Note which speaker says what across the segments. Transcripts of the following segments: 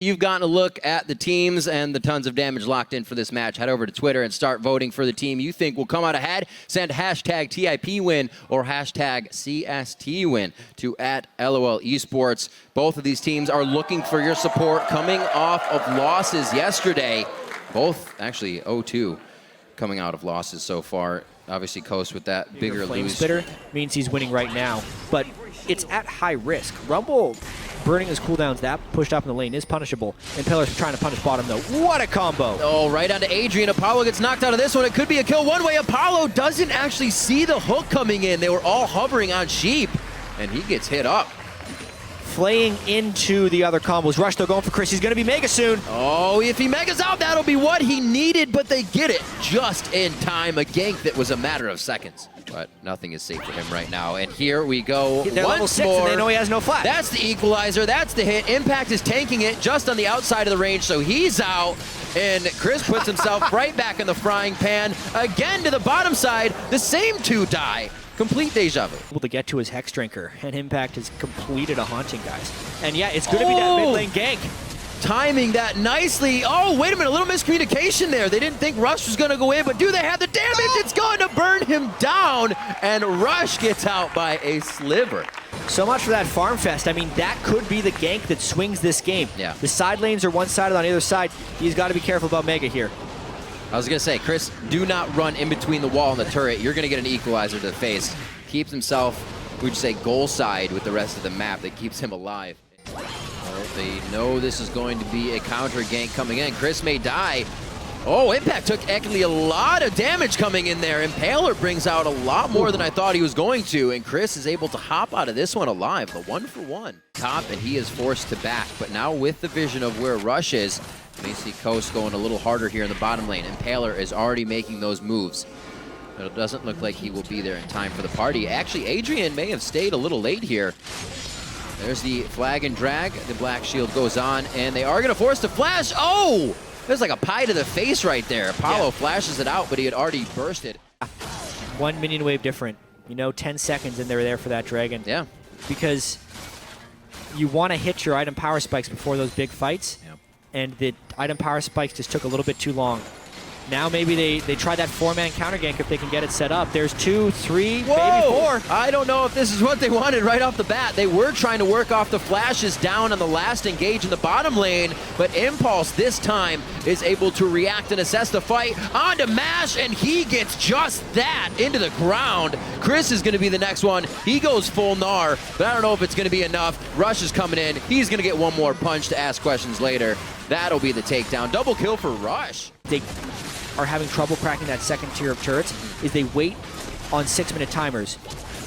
Speaker 1: You've gotten a look at the teams and the tons of damage locked in for this match. Head over to Twitter and start voting for the team you think will come out ahead. Send hashtag TIPwin or hashtag CSTwin to @LOL eSports. Both of these teams are looking for your support coming off of losses yesterday. Both actually 0-2 coming out of losses so far. Obviously, Coast with that bigger lose.
Speaker 2: Spitter means he's winning right now, but it's at high risk. Rumble burning his cooldowns, that pushed up in the lane is punishable. Impeller's trying to punish bottom though. What a combo!
Speaker 1: Oh, right onto Adrian. Apollo gets knocked out of this one. It could be a kill one way. Apollo doesn't actually see the hook coming in. They were all hovering on Sheep, and he gets hit up.
Speaker 2: Flaying into the other combos. Rush though going for Chris. He's going to be mega soon.
Speaker 1: Oh, if he megas out, that'll be what he needed, but they get it just in time. A gank that was a matter of seconds. But nothing is safe for him right now. And here we go once more.
Speaker 2: And they know he has no flash.
Speaker 1: That's the equalizer. That's the hit. Impact is tanking it just on the outside of the range, so he's out. And Chris puts himself right back in the frying pan. Again to the bottom side. The same two die. Complete deja vu.
Speaker 2: Able to get to his Hex Drinker, and Impact has completed a haunting, guys. And yeah, it's going to be that mid lane gank.
Speaker 1: Timing that nicely. Oh, wait a minute, a little miscommunication there. They didn't think Rush was going to go in, but do they have the damage? It's going to burn him down, and Rush gets out by a sliver.
Speaker 2: So much for that farm fest. I mean, that could be the gank that swings this game.
Speaker 1: Yeah.
Speaker 2: The side lanes are one-sided on either side. He's got to be careful about Mega here.
Speaker 1: I was going to say, Chris, do not run in between the wall and the turret. You're going to get an equalizer to the face. Keeps himself, we'd say, goal side with the rest of the map that keeps him alive. Well, they know this is going to be a counter gank coming in. Chris may die. Oh, Impact took actually a lot of damage coming in there. Impaler brings out a lot more than I thought he was going to, and Chris is able to hop out of this one alive. The 1-for-1. Top, and he is forced to back. But now with the vision of where Rush is, you may see Coast going a little harder here in the bottom lane. Impaler is already making those moves. But it doesn't look like he will be there in time for the party. Actually, Adrian may have stayed a little late here. There's the flag and drag. The black shield goes on, and they are going to force the flash. Oh! There's like a pie to the face right there. Apollo flashes it out, but he had already bursted.
Speaker 2: 1 minion wave different. You know, 10 seconds, and they're there for that dragon.
Speaker 1: Yeah.
Speaker 2: Because you want to hit your item power spikes before those big fights, and the item power spikes just took a little bit too long. Now maybe they try that 4-man counter gank if they can get it set up. There's 2, 3,
Speaker 1: Whoa!
Speaker 2: maybe 4.
Speaker 1: I don't know if this is what they wanted right off the bat. They were trying to work off the flashes down on the last engage in the bottom lane, but Impulse this time is able to react and assess the fight onto Mash, and he gets just that into the ground. Chris is going to be the next one. He goes full Gnar, but I don't know if it's going to be enough. Rush is coming in. He's going to get one more punch to ask questions later. That'll be the takedown. Double kill for Rush.
Speaker 2: They are having trouble cracking that second tier of turrets is they wait on 6-minute timers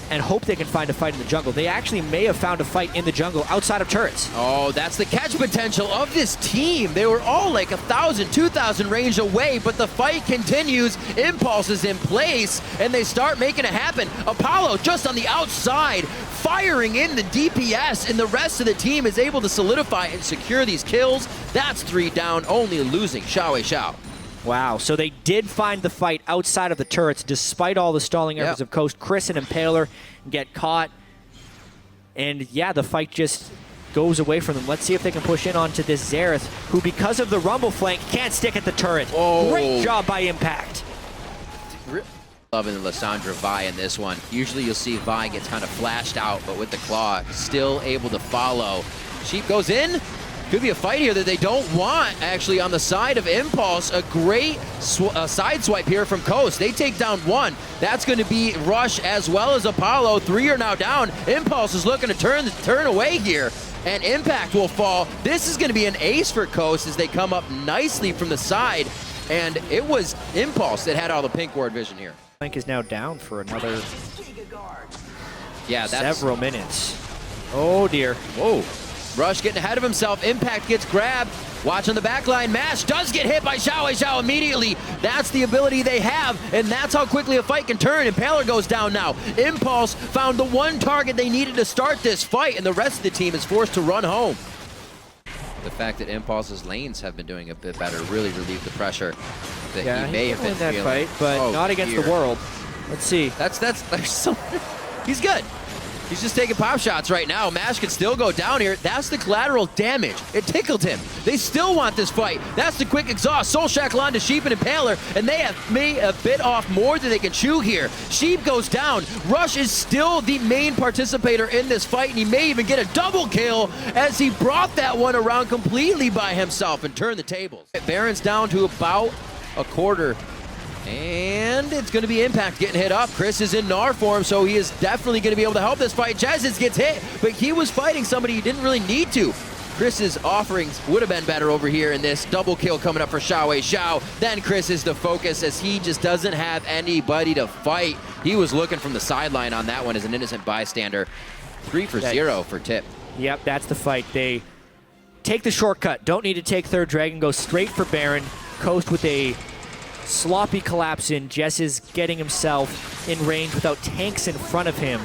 Speaker 2: and hope they can find a fight in the jungle. They actually may have found a fight in the jungle outside of turrets.
Speaker 1: Oh, that's the catch potential of this team. They were all like 1,000, 2,000 range away, but the fight continues. Impulse is in place, and they start making it happen. Apollo just on the outside, firing in the DPS, and the rest of the team is able to solidify and secure these kills. That's 3 down, only losing Xiao.
Speaker 2: Wow, so they did find the fight outside of the turrets despite all the stalling efforts of Coast. Chris and Impaler get caught. And yeah, the fight just goes away from them. Let's see if they can push in onto this Xerath, who because of the Rumble flank can't stick at the turret.
Speaker 1: Oh.
Speaker 2: Great job by Impact.
Speaker 1: Loving the Lissandra Vi in this one. Usually you'll see Vi gets kind of flashed out, but with the claw, still able to follow. Sheep goes in. Could be a fight here that they don't want, actually, on the side of Impulse. A great side swipe here from Coast. They take down 1. That's going to be Rush as well as Apollo. 3 are now down. Impulse is looking to turn away here, and Impact will fall. This is going to be an ace for Coast as they come up nicely from the side, and it was Impulse that had all the pink ward vision here.
Speaker 2: Flank is now down for another several minutes. Oh, dear.
Speaker 1: Whoa. Rush getting ahead of himself. Impact gets grabbed. Watch on the back line. Mash does get hit by Xiao immediately. That's the ability they have, and that's how quickly a fight can turn. Impaler goes down now. Impulse found the one target they needed to start this fight, and the rest of the team is forced to run home. The fact that Impulse's lanes have been doing a bit better really relieved the pressure that he may have been
Speaker 2: that
Speaker 1: feeling.
Speaker 2: fight, but not against the world. Let's see.
Speaker 1: There's so he's good. He's just taking pop shots right now. Mash can still go down here. That's the collateral damage. It tickled him. They still want this fight. That's the quick exhaust. Soul Shackle on to Sheep and Impaler, and they have made a bit off more than they can chew here. Sheep goes down. Rush is still the main participator in this fight, and he may even get a double kill as he brought that one around completely by himself and turned the tables. Baron's down to about a quarter. And it's going to be Impact getting hit up. Chris is in Gnar form, so he is definitely going to be able to help this fight. Jezz gets hit, but he was fighting somebody he didn't really need to. Chris's offerings would have been better over here in this double kill coming up for Xiao. Then Chris is the focus as he just doesn't have anybody to fight. He was looking from the sideline on that one as an innocent bystander. 3 for 0 for Tip.
Speaker 2: Yep, that's the fight. They take the shortcut. Don't need to take third Dragon. Go straight for Baron. Coast with a sloppy collapse in. Jess is getting himself in range without tanks in front of him.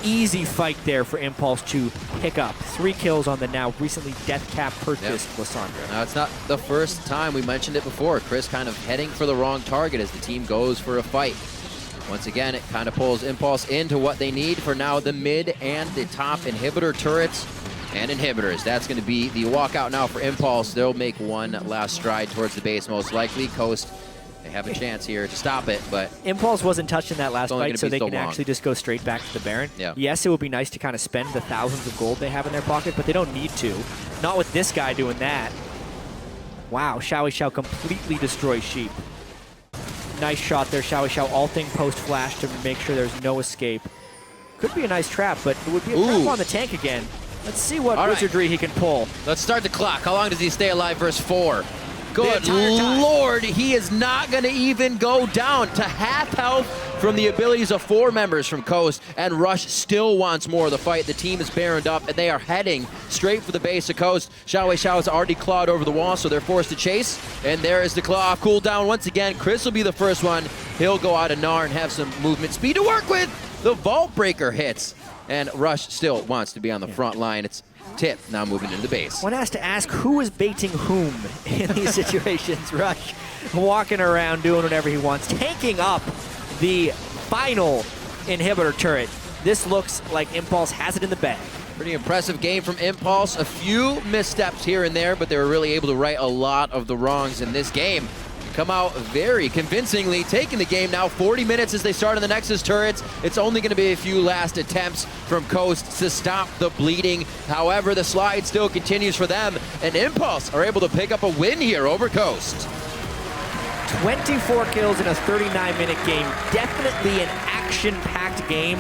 Speaker 2: Easy fight there for Impulse to pick up. 3 kills on the now recently death cap purchased Lysandra.
Speaker 1: Now, it's not the first time. We mentioned it before. Chris kind of heading for the wrong target as the team goes for a fight. Once again, it kind of pulls Impulse into what they need for now the mid and the top inhibitor turrets and inhibitors. That's going to be the walkout now for Impulse. They'll make one last stride towards the base most likely. Coast, they have a chance here to stop it, but
Speaker 2: Impulse wasn't touched in that last fight, so they can
Speaker 1: long.
Speaker 2: actually just go straight back to the Baron.
Speaker 1: Yeah.
Speaker 2: Yes, it would be nice to kind of spend the thousands of gold they have in their pocket, but they don't need to. Not with this guy doing that. Wow, Xiao completely destroys Sheep. Nice shot there, Xiao ulting post-flash to make sure there's no escape. Could be a nice trap, but it would be a trap on the tank again. Let's see what wizardry he can pull.
Speaker 1: Let's start the clock. How long does he stay alive versus 4? Good Lord, he is not going to even go down to half health from the abilities of 4 members from Coast, and Rush still wants more of the fight. The team is baroned up, and they are heading straight for the base of Coast. Xiao has already clawed over the wall, so they're forced to chase, and there is the claw cooldown once again. Chris will be the first one. He'll go out of Gnar and have some movement speed to work with. The Vault Breaker hits, and Rush still wants to be on the front line. It's Tip now moving into the base.
Speaker 2: One has to ask who is baiting whom in these situations. Rush walking around doing whatever he wants, tanking up the final inhibitor turret. This looks like Impulse has it in the bag.
Speaker 1: Pretty impressive game from Impulse. A few missteps here and there, but they were really able to right a lot of the wrongs in this game. Come out very convincingly, taking the game now. 40 minutes as they start on the Nexus turrets. It's only going to be a few last attempts from Coast to stop the bleeding. However, the slide still continues for them, and Impulse are able to pick up a win here over Coast.
Speaker 2: 24 kills in a 39-minute game. Definitely an action-packed game.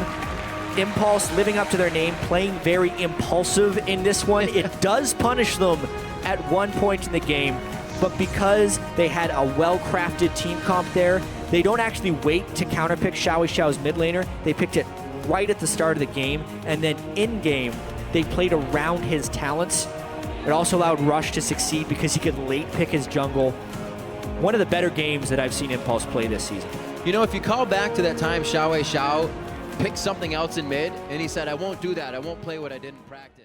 Speaker 2: Impulse living up to their name, playing very impulsive in this one. It does punish them at one point in the game, but because they had a well-crafted team comp there, they don't actually wait to counterpick Xiao's mid laner. They picked it right at the start of the game, and then in-game, they played around his talents. It also allowed Rush to succeed because he could late pick his jungle. One of the better games that I've seen Impulse play this season.
Speaker 1: You know, if you call back to that time Xiao picked something else in mid, and he said, I won't do that. I won't play what I didn't practice.